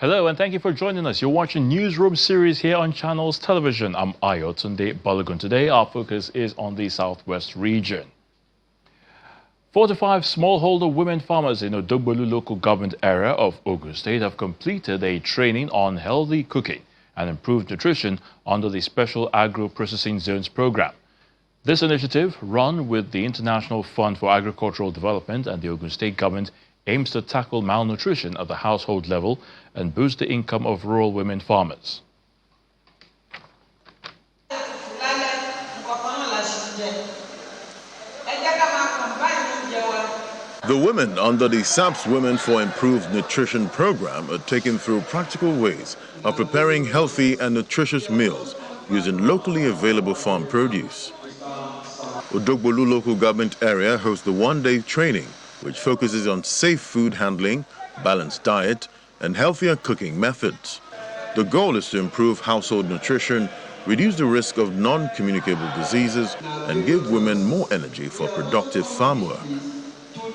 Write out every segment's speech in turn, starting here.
Hello and thank you for joining us. You're watching Newsroom series here on Channels Television. I'm Ayotunde Balogun. Today our focus is on the Southwest region. 45 smallholder women farmers in Odogbolu local government area of Ogun State have completed a training on healthy cooking and improved nutrition under the Special Agro-Processing Zones program. This initiative, run with the International Fund for Agricultural Development and the Ogun State government, aims to tackle malnutrition at the household level and boost the income of rural women farmers. The women under the SAPS Women for Improved Nutrition program are taken through practical ways of preparing healthy and nutritious meals using locally available farm produce. Odogbolu local government area hosts the one-day training, which focuses on safe food handling, balanced diet, and healthier cooking methods. The goal is to improve household nutrition, reduce the risk of non-communicable diseases, and give women more energy for productive farm work.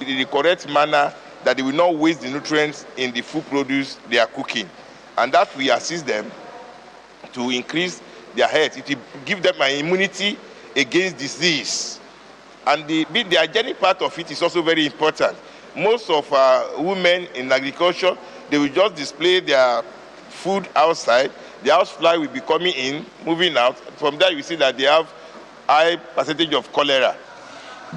In the correct manner, that they will not waste the nutrients in the food produce they are cooking. And that we assist them to increase their health. It will give them an immunity against disease. And the hygienic part of it is also very important. Most of women in agriculture, they will just display their food outside. The housefly will be coming in, moving out. From there, you see that they have high percentage of cholera.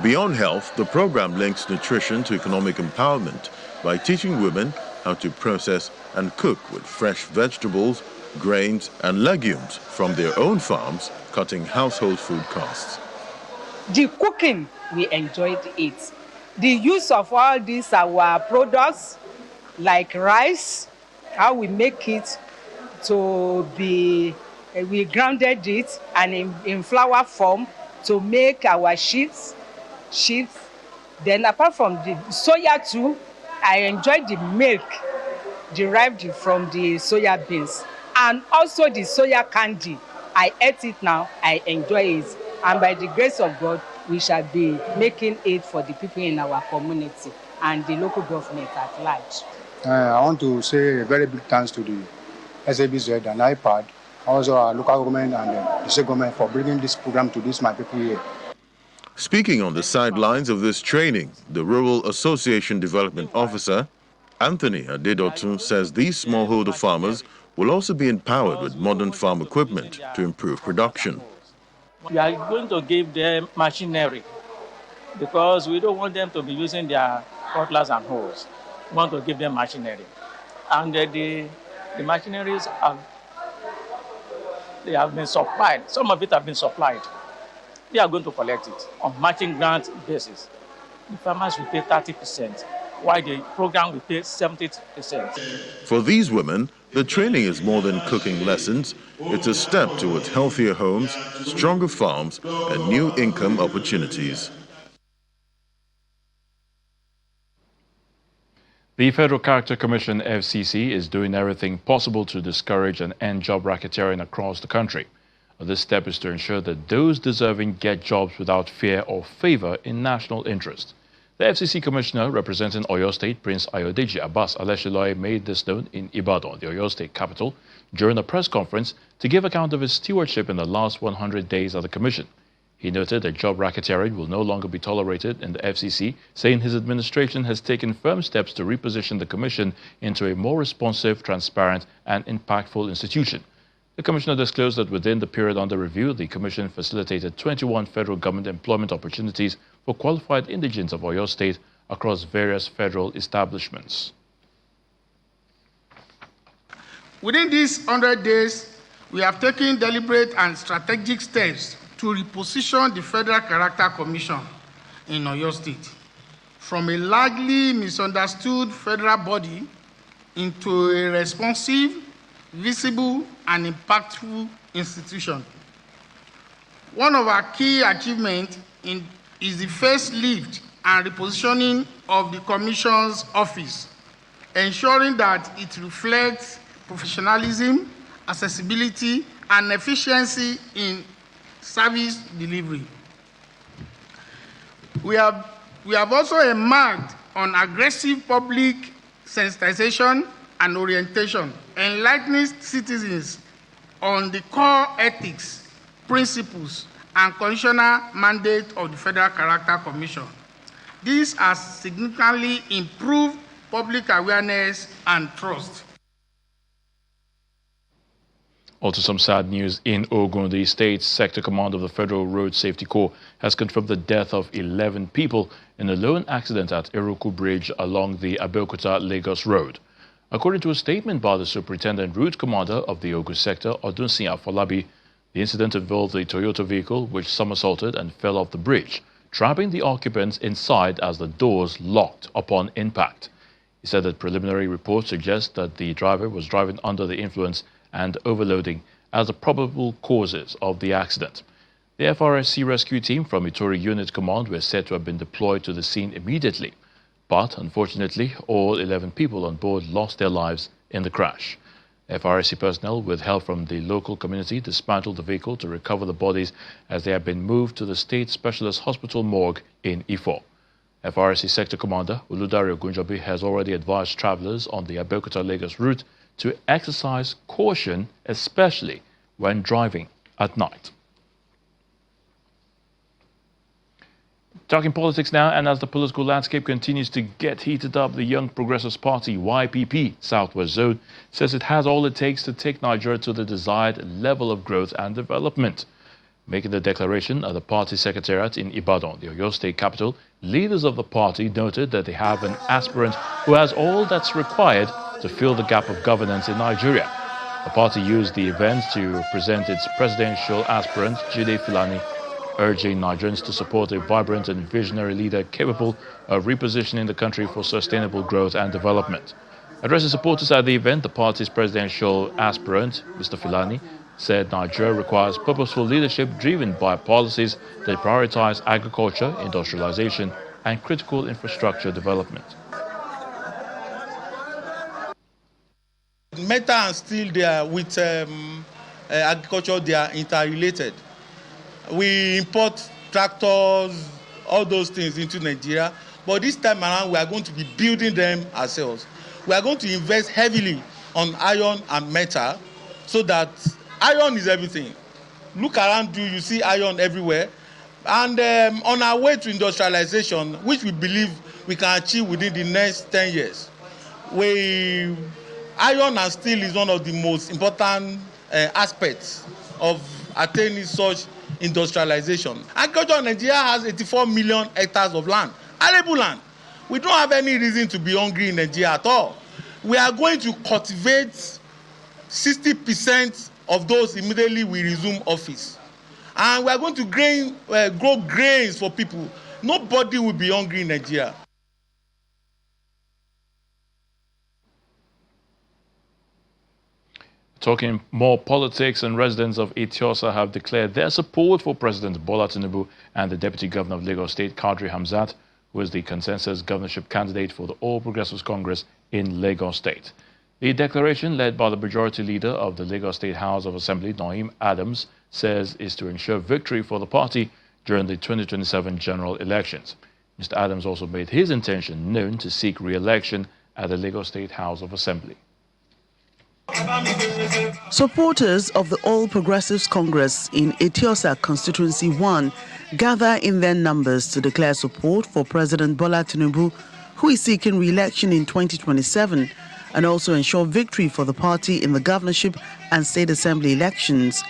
Beyond health, the program links nutrition to economic empowerment by teaching women how to process and cook with fresh vegetables, grains, and legumes from their own farms, cutting household food costs. The cooking, we enjoyed it. The use of all these our products, like rice, how we make it to be, we grounded it and in flour form to make our sheets. Then apart from the soya too, I enjoyed the milk derived from the soya beans. And also the soya candy. I ate it now, I enjoy it. And by the grace of God, we shall be making it for the people in our community and the local government at large. I want to say a very big thanks to the SABZ and IPAD, also our local government and the state government for bringing this program to my people here. Speaking on the sidelines of this training, the Rural Association Development Officer, Anthony Adedotun, says these smallholder farmers will also be empowered with modern farm equipment to improve production. We are going to give them machinery because we don't want them to be using their cutlass and hoes. We want to give them machinery. And the machineries they have been supplied. Some of it have been supplied. They are going to collect it on matching grant basis. The farmers will pay 30%, while the program will pay 70%. For these women, the training is more than cooking lessons. It's a step towards healthier homes, stronger farms, and new income opportunities. The Federal Character Commission, FCC, is doing everything possible to discourage and end job racketeering across the country. This step is to ensure that those deserving get jobs without fear or favor in national interest. The FCC Commissioner representing Oyo State, Prince Ayodeji Abbas Aleshiloye, made this known in Ibadan, the Oyo State capital, during a press conference to give account of his stewardship in the last 100 days at the Commission. He noted that job racketeering will no longer be tolerated in the FCC, saying his administration has taken firm steps to reposition the Commission into a more responsive, transparent, and impactful institution. The Commissioner disclosed that within the period under review, the Commission facilitated 21 federal government employment opportunities for qualified indigents of Oyo State across various federal establishments. Within these 100 days, we have taken deliberate and strategic steps to reposition the Federal Character Commission in Oyo State from a largely misunderstood federal body into a responsive, visible, and impactful institution. One of our key achievements is the facelift and repositioning of the Commission's office, ensuring that it reflects professionalism, accessibility, and efficiency in service delivery. We have also embarked on aggressive public sensitization and orientation, enlightening citizens on the core ethics, principles, and constitutional mandate of the Federal Character Commission. This has significantly improved public awareness and trust. Also, some sad news in Ogun. The state sector command of the Federal Road Safety Corps has confirmed the death of 11 people in a lone accident at Iroku Bridge along the Abeokuta-Lagos Road. According to a statement by the Superintendent Route Commander of the Ogun sector, Odunsin Afolabi, the incident involved a Toyota vehicle which somersaulted and fell off the bridge, trapping the occupants inside as the doors locked upon impact. He said that preliminary reports suggest that the driver was driving under the influence and overloading as the probable causes of the accident. The FRSC rescue team from Itori Unit Command were said to have been deployed to the scene immediately, but unfortunately all 11 people on board lost their lives in the crash. FRSC personnel, with help from the local community, dismantled the vehicle to recover the bodies as they have been moved to the State Specialist Hospital morgue in Ifo. FRSC Sector Commander Oludare Ogunjobi has already advised travelers on the Abeokuta-Lagos route to exercise caution, especially when driving at night. Talking politics now, and as the political landscape continues to get heated up, the Young Progressives Party, YPP, Southwest Zone, says it has all it takes to take Nigeria to the desired level of growth and development. Making the declaration at the party secretariat in Ibadan, the Oyo State capital, leaders of the party noted that they have an aspirant who has all that's required to fill the gap of governance in Nigeria. The party used the event to present its presidential aspirant, Jide Filani, urging Nigerians to support a vibrant and visionary leader capable of repositioning the country for sustainable growth and development. Addressing supporters at the event, the party's presidential aspirant, Mr. Filani, said Nigeria requires purposeful leadership driven by policies that prioritize agriculture, industrialization, and critical infrastructure development. Metal and steel, they are with agriculture, they are interrelated. We import tractors, all those things into Nigeria, but this time around we are going to be building them ourselves. We are going to invest heavily on iron and metal, so that iron is everything. Look around you, you see iron everywhere. And on our way to industrialization, which we believe we can achieve within the next 10 years, iron and steel is one of the most important aspects of attaining such industrialization. Agriculture in Nigeria has 84 million hectares of land, arable land. We don't have any reason to be hungry in Nigeria at all. We are going to cultivate 60% of those immediately we resume office. And we are going to grow grains for people. Nobody will be hungry in Nigeria. Talking more politics, and residents of Etiosa have declared their support for President Bola Tinubu and the Deputy Governor of Lagos State, Kadri Hamzat, who is the consensus governorship candidate for the All Progressives Congress in Lagos State. The declaration, led by the majority leader of the Lagos State House of Assembly, Naim Adams, says is to ensure victory for the party during the 2027 general elections. Mr. Adams also made his intention known to seek re-election at the Lagos State House of Assembly. Supporters of the All Progressives Congress in Etiosa Constituency 1 gather in their numbers to declare support for President Bola Tinubu, who is seeking re-election in 2027, and also ensure victory for the party in the governorship and state assembly elections.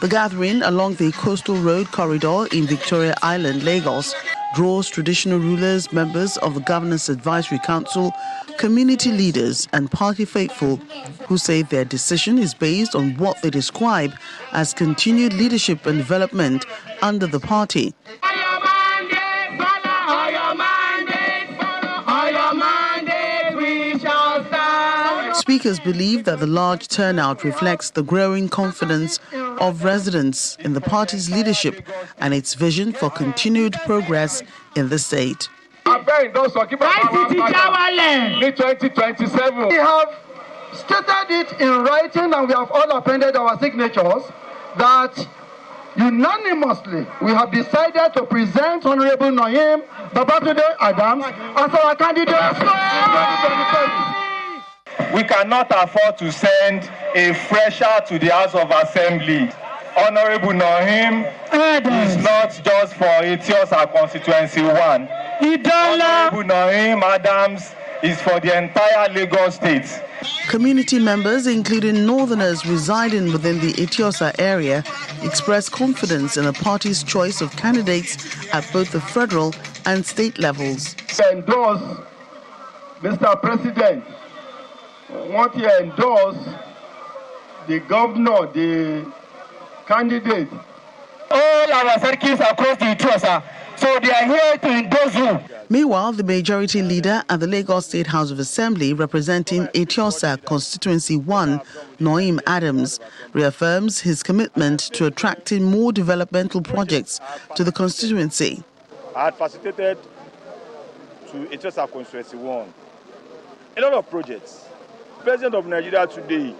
The gathering along the coastal road corridor in Victoria Island, Lagos, draws traditional rulers, members of the Governance Advisory Council, community leaders and party faithful, who say their decision is based on what they describe as continued leadership and development under the party. Speakers believe that the large turnout reflects the growing confidence of residents in the party's leadership and its vision for continued progress in the state. We have stated it in writing, and we have all appended our signatures, that Unanimously, we have decided to present Honorable Naim Babatude Adams as our candidate. We cannot afford to send a fresher to the House of Assembly. Honorable Naim is not just for Etiosa Constituency 1. Honorable Naim Adams is for the entire Lagos State. Community members, including northerners residing within the Etiosa area, expressed confidence in the party's choice of candidates at both the federal and state levels. Endorse, Mr. President, want to endorse the governor, the candidate. All our circuits across the Etiosa, so they are here to endorse you. Meanwhile, the majority leader at the Lagos State House of Assembly representing Etiosa Constituency 1, Naim Adams, reaffirms his commitment to attracting more developmental projects to the constituency. I had facilitated to Etiosa Constituency 1 a lot of projects. President of Nigeria today,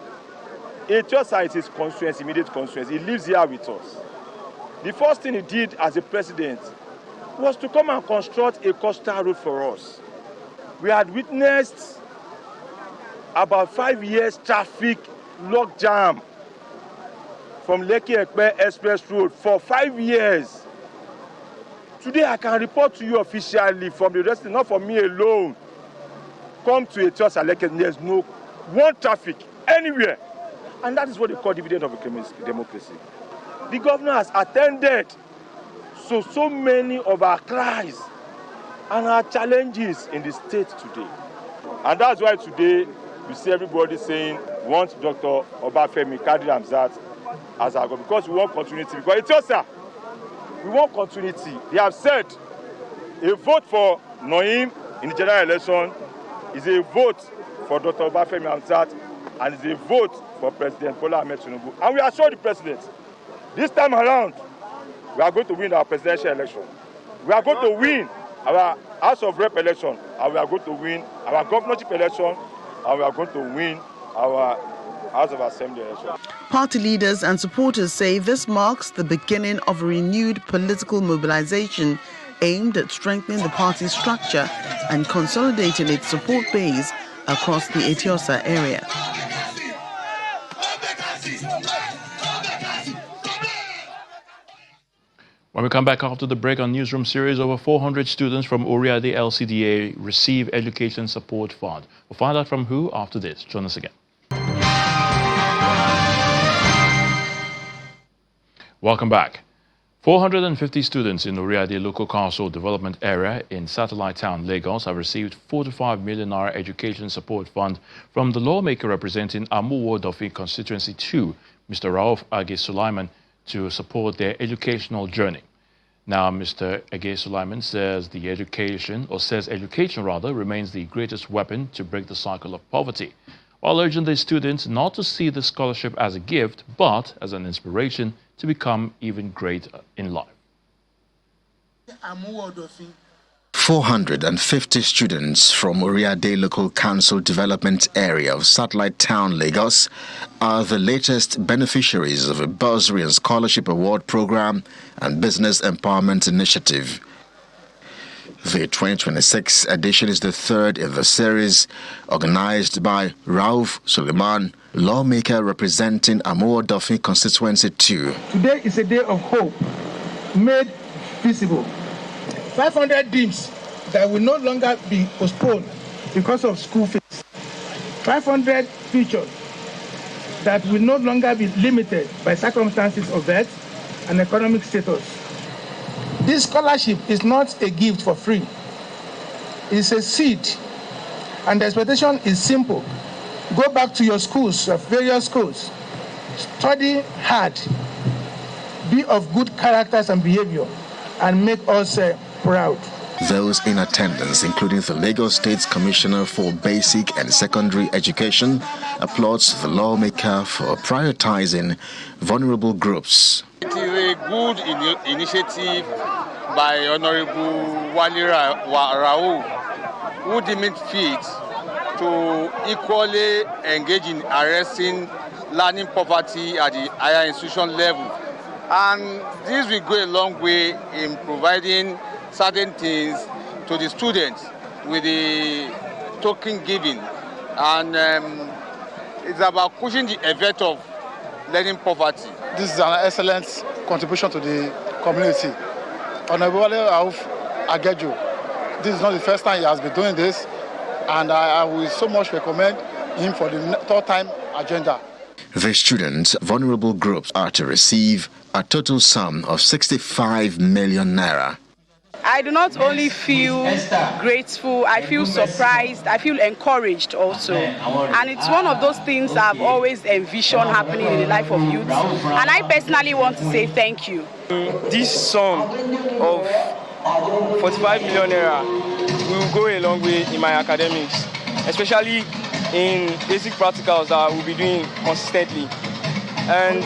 Etiosa is his constituency, immediate constituency. He lives here with us. The first thing he did as a president was to come and construct a coastal road for us. We had witnessed about 5 years traffic logjam from Lekki Ekpe Express Road for 5 years. Today I can report to you officially from the resident, not for me alone. Come to Etiosa Lekki, there's no one traffic anywhere. And that is what they call dividend of democracy. The governor has attended so many of our cries and our challenges in the state today. And that's why today you see everybody saying we want Dr. Obafemi Kadri Hamzat as our governor, because we want continuity. Because Etiosa, we want continuity. They have said a vote for Naim in the general election is a vote for Dr. Obafemi Hamzat and is a vote for President Bola Ahmed Tinubu. And we assure the president, this time around, we are going to win our presidential election. We are going to win our House of Rep election, and we are going to win our governorship election, and we are going to win our House of Assembly election. Party leaders and supporters say this marks the beginning of a renewed political mobilization aimed at strengthening the party's structure and consolidating its support base across the Etiosa area. When we come back after the break on Newsroom series, over 400 students from Oriade LCDA receive Education Support Fund. We'll find out from who after this. Join us again. Welcome back. 450 students in Oriade Local Council Development Area in Satellite Town, Lagos, have received 45 million naira Education Support Fund from the lawmaker representing Amuwo-Odofin Constituency 2, Mr. Rauf Age Sulaiman, to support their educational journey. Now, Mr. Age Sulaiman says education remains the greatest weapon to break the cycle of poverty, while urging the students not to see the scholarship as a gift, but as an inspiration to become even greater in life. 450 students from Oriade Local Council Development Area of Satellite Town, Lagos, are the latest beneficiaries of a bursary and scholarship award program and business empowerment initiative. The 2026 edition is the third in the series, organized by Rauf Suleiman, lawmaker representing Amuwo-Odofin Constituency 2. Today is a day of hope made visible. 500 dreams that will no longer be postponed because of school fees. 500 futures that will no longer be limited by circumstances of birth and economic status. This scholarship is not a gift for free. It's a seed, and the expectation is simple. Go back to your schools, various schools. Study hard. Be of good characters and behavior, and make us proud. Those in attendance, including the Lagos State's Commissioner for Basic and Secondary Education, applauds the lawmaker for prioritizing vulnerable groups. It is a good initiative by Honorable Walira Raul, who deemed it fit to equally engage in arresting learning poverty at the higher institution level And this will go a long way in providing certain things to the students with the token giving. And it's about pushing the effect of learning poverty. This is an excellent contribution to the community. Honorable Rauf Agejo, this is not the first time he has been doing this, and I will so much recommend him for the third time agenda. The students, vulnerable groups, are to receive a total sum of 65 million naira. I do not only feel grateful, I feel surprised, I feel encouraged also. And it's one of those things I've always envisioned happening in the life of youth. And I personally want to say thank you. This sum of 45 million naira will go a long way in my academics, especially in basic practicals that we'll be doing consistently. And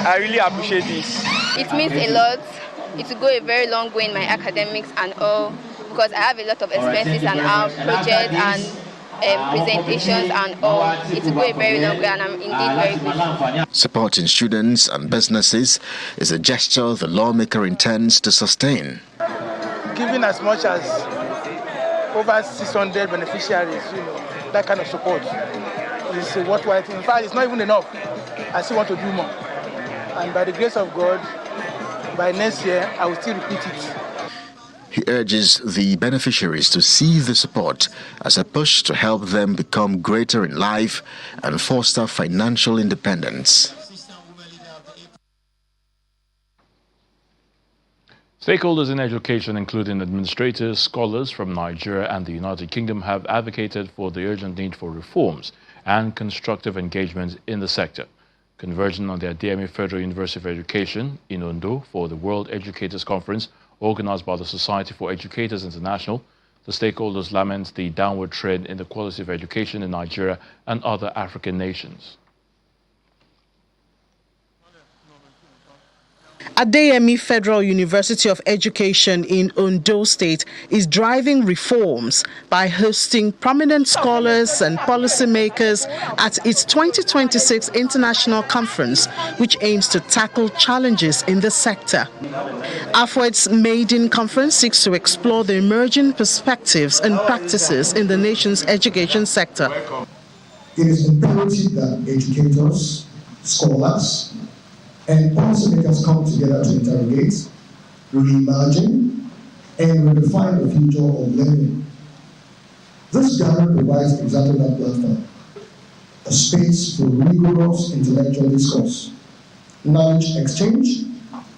I really appreciate this. It means a lot. It will go a very long way in my academics and all, because I have a lot of expenses and projects and presentations and all. It will go a very long way, and I'm indeed very grateful. Supporting students and businesses is a gesture the lawmaker intends to sustain. Giving as much as over 600 beneficiaries, that kind of support is worthwhile. In fact, it's not even enough. I still want to do more. And by the grace of God, by next year, I will still repeat it. He urges the beneficiaries to see the support as a push to help them become greater in life and foster financial independence. Stakeholders in education, including administrators, scholars from Nigeria and the United Kingdom, have advocated for the urgent need for reforms and constructive engagement in the sector. Converging on the Adeyemi Federal University of Education in Ondo for the World Educators Conference, organized by the Society for Educators International, the stakeholders lament the downward trend in the quality of education in Nigeria and other African nations. Adeyemi Federal University of Education in Ondo State is driving reforms by hosting prominent scholars and policymakers at its 2026 International Conference, which aims to tackle challenges in the sector. AFWED's maiden conference seeks to explore the emerging perspectives and practices in the nation's education sector. It is imperative that educators, scholars, and policymakers come together to interrogate, reimagine, and redefine the future of learning. This gathering provides exactly that platform, a space for rigorous intellectual discourse, knowledge exchange,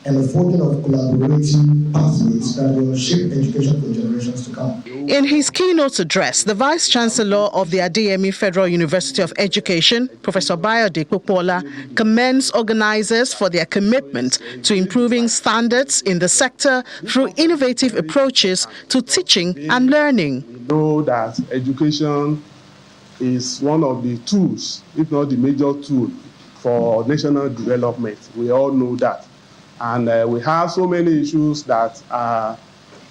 and the forging of collaborative pathways that will shape education for generations to come. In his keynote address, the Vice Chancellor of the Adeyemi Federal University of Education, Professor Bayode Popola, commends organizers for their commitment to improving standards in the sector through innovative approaches to teaching and learning. We know that education is one of the tools, if not the major tool, for national development. We all know that. And we have so many issues that are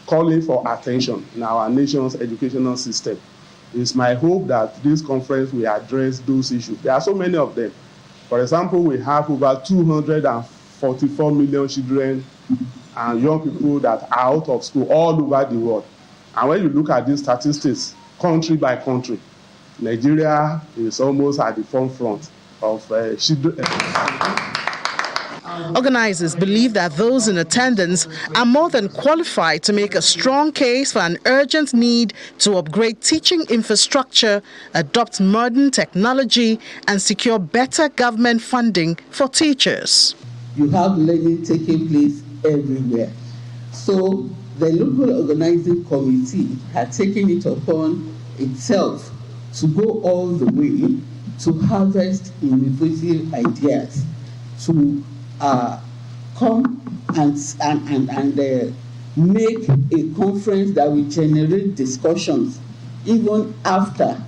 calling for attention in our nation's educational system. It's my hope that this conference will address those issues. There are so many of them. For example, we have over 244 million children and young people that are out of school all over the world. And when you look at these statistics, country by country, Nigeria is almost at the forefront of children. Organizers believe that those in attendance are more than qualified to make a strong case for an urgent need to upgrade teaching infrastructure, adopt modern technology, and secure better government funding for teachers. You have learning taking place everywhere. So the local organizing committee had taken it upon itself to go all the way to harvest innovative ideas, to come and make a conference that will generate discussions even after.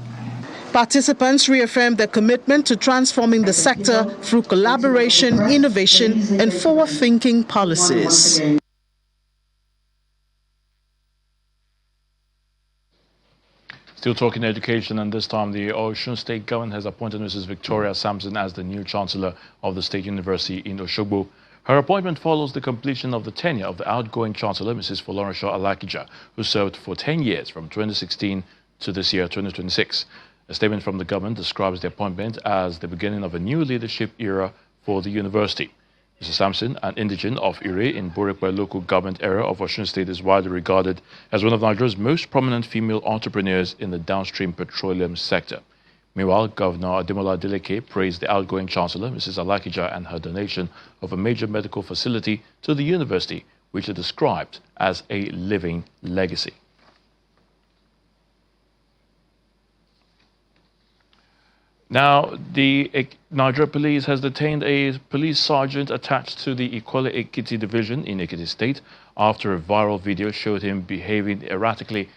Participants reaffirmed their commitment to transforming the sector through collaboration, innovation, and forward-thinking policies. Still talking education, and this time the Osun State government has appointed Mrs. Victoria Sampson as the new Chancellor of the State University in Osogbo. Her appointment follows the completion of the tenure of the outgoing Chancellor, Mrs. Folorunsho Alakija, who served for 10 years from 2016 to this year, 2026. A statement from the government describes the appointment as the beginning of a new leadership era for the university. Mrs. Sampson, an indigene of Ire in Borikwe local government area of Osun State, is widely regarded as one of Nigeria's most prominent female entrepreneurs in the downstream petroleum sector. Meanwhile, Governor Ademola Adeleke praised the outgoing Chancellor, Mrs. Alakija, and her donation of a major medical facility to the university, which is described as a living legacy. Now, the Nigeria Police has detained a police sergeant attached to the Ikwale Ekiti division in Ekiti State after a viral video showed him behaving erratically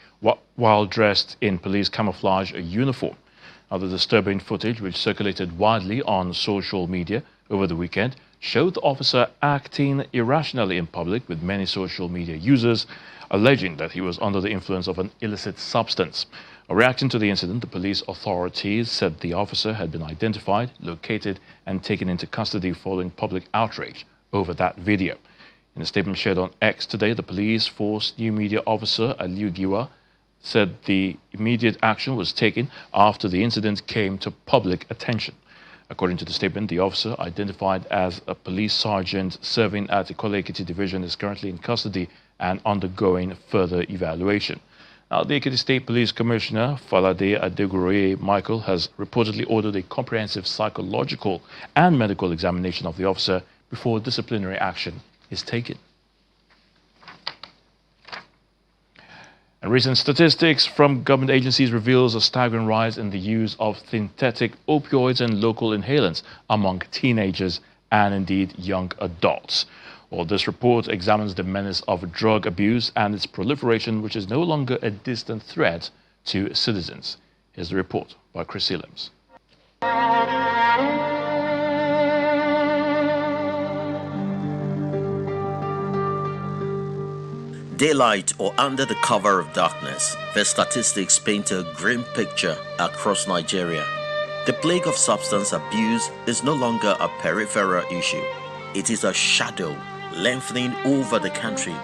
while dressed in police camouflage uniform. Now, the disturbing footage, which circulated widely on social media over the weekend, showed the officer acting irrationally in public, with many social media users alleging that he was under the influence of an illicit substance. Reacting to the incident, the police authorities said the officer had been identified, located, and taken into custody following public outrage over that video. In a statement shared on X today, the police force new media officer Aliu Giwa said the immediate action was taken after the incident came to public attention. According to the statement, the officer, identified as a police sergeant serving at the Ikwale Ekiti division, is currently in custody and undergoing further evaluation. Now, the Ekiti State Police Commissioner, Falade Adegoroye Michael, has reportedly ordered a comprehensive psychological and medical examination of the officer before disciplinary action is taken. And recent statistics from government agencies reveals a staggering rise in the use of synthetic opioids and local inhalants among teenagers and indeed young adults. Well, this report examines the menace of drug abuse and its proliferation, which is no longer a distant threat to citizens. Here's the report by Chris Elims. Daylight or under the cover of darkness, the statistics paint a grim picture across Nigeria. The plague of substance abuse is no longer a peripheral issue. It is a shadow lengthening over the country,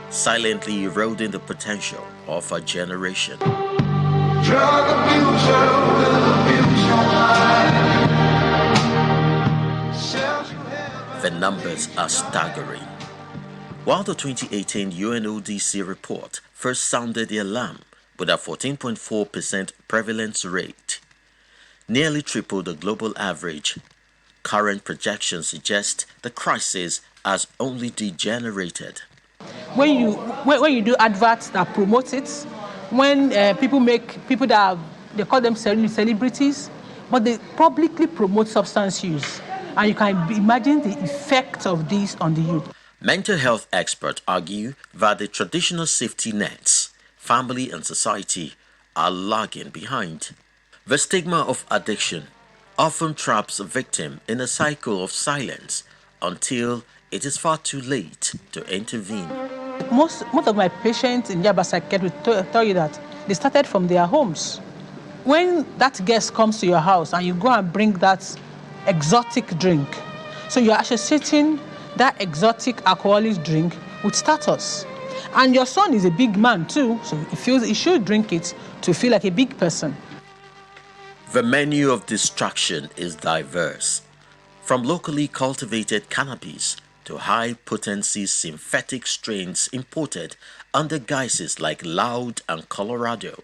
silently eroding the potential of a generation. The numbers are staggering. While the 2018 UNODC report first sounded the alarm with a 14.4% prevalence rate, nearly triple the global average, current projections suggest the crisis has only degenerated. When you do adverts that promote it, when people that they call them celebrities, but they publicly promote substance use, and you can imagine the effect of this on the youth. Mental health experts argue that the traditional safety nets, family and society, are lagging behind. The stigma of addiction often traps a victim in a cycle of silence until it is far too late to intervene. Most of my patients in Yaba Psychiatry will tell you that they started from their homes. When that guest comes to your house and you go and bring that exotic drink, so you're associating that exotic alcoholic drink with status. And your son is a big man too, so he feels he should drink it to feel like a big person. The menu of distraction is diverse, from locally cultivated cannabis to high-potency synthetic strains imported under guises like Loud and Colorado.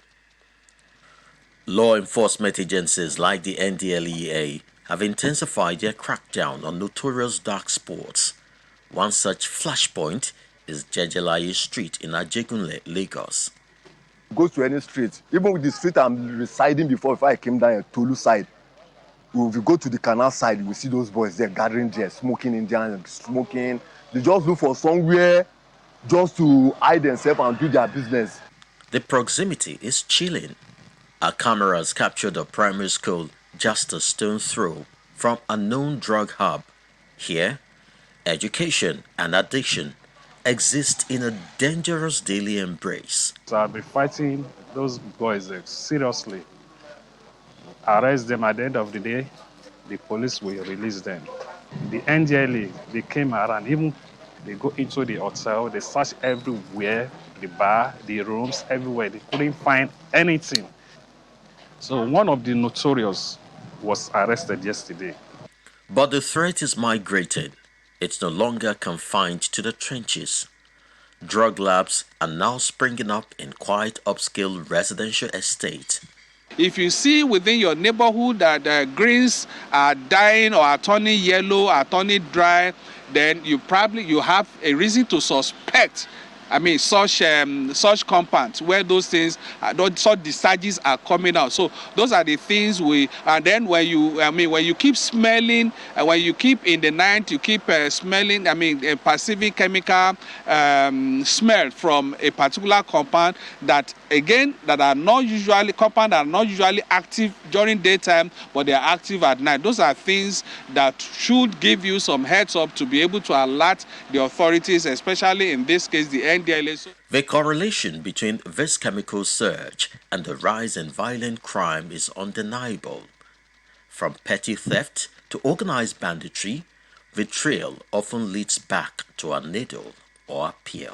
Law enforcement agencies like the NDLEA have intensified their crackdown on notorious dark sports. One such flashpoint is Jejelaye Street in Ajegunle, Lagos. Go to any street, even with the street I'm residing before I came down at Tolu side. If you go to the canal side, you will see those boys there gathering there, smoking Indian, smoking. They just look for somewhere just to hide themselves and do their business. The proximity is chilling. Our cameras captured a primary school just a stone's throw from a known drug hub. Here, education and addiction exist in a dangerous daily embrace. So I'll be fighting those boys seriously. Arrest them at the end of the day, the police will release them. The NDLA, they came around, even they go into the hotel, they search everywhere, the bar, the rooms, everywhere. They couldn't find anything. So one of the notorious was arrested yesterday. But the threat is migrating. It's no longer confined to the trenches. Drug labs are now springing up in quite upscale residential estates. If you see within your neighborhood that greens are dying or are turning yellow, are turning dry, then you have a reason to suspect. Such compounds where those things, such discharges are coming out. So those are the things and then when you keep smelling, when you keep in the night, you keep smelling, perceiving chemical smell from a particular compound that are not usually active during daytime, but they are active at night. Those are things that should give you some heads up to be able to alert the authorities, especially in this case, the NDLA. The correlation between this chemical surge and the rise in violent crime is undeniable. From petty theft to organized banditry, the trail often leads back to a needle or a pill.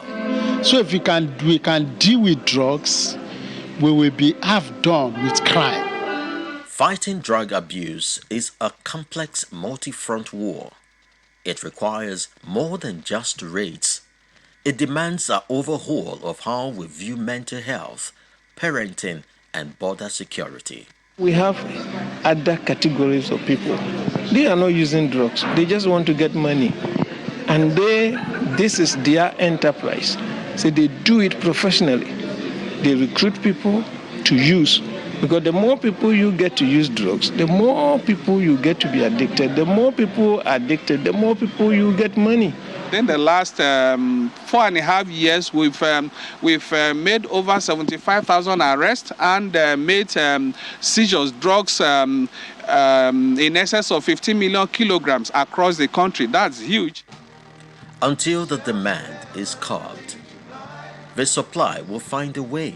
So if we can deal with drugs, we will be half done with crime. Fighting drug abuse is a complex multi-front war. It requires more than just raids. It demands an overhaul of how we view mental health, parenting, and border security. We have other categories of people. They are not using drugs. They just want to get money. And this is their enterprise. So they do it professionally. They recruit people to use. Because the more people you get to use drugs, the more people you get to be addicted. The more people are addicted, the more people you get money. In the last 4.5 years, we've made over 75,000 arrests and made seizures, drugs in excess of 15 million kilograms across the country. That's huge. Until the demand is curbed, the supply will find a way.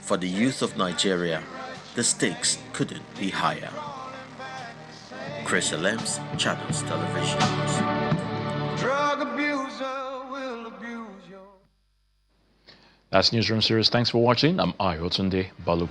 For the youth of Nigeria, the stakes couldn't be higher. Chris Alems, Channels Television. Drug abuser will abuse you. That's Newsroom Series. Thanks for watching. I'm Ayotunde Balogun.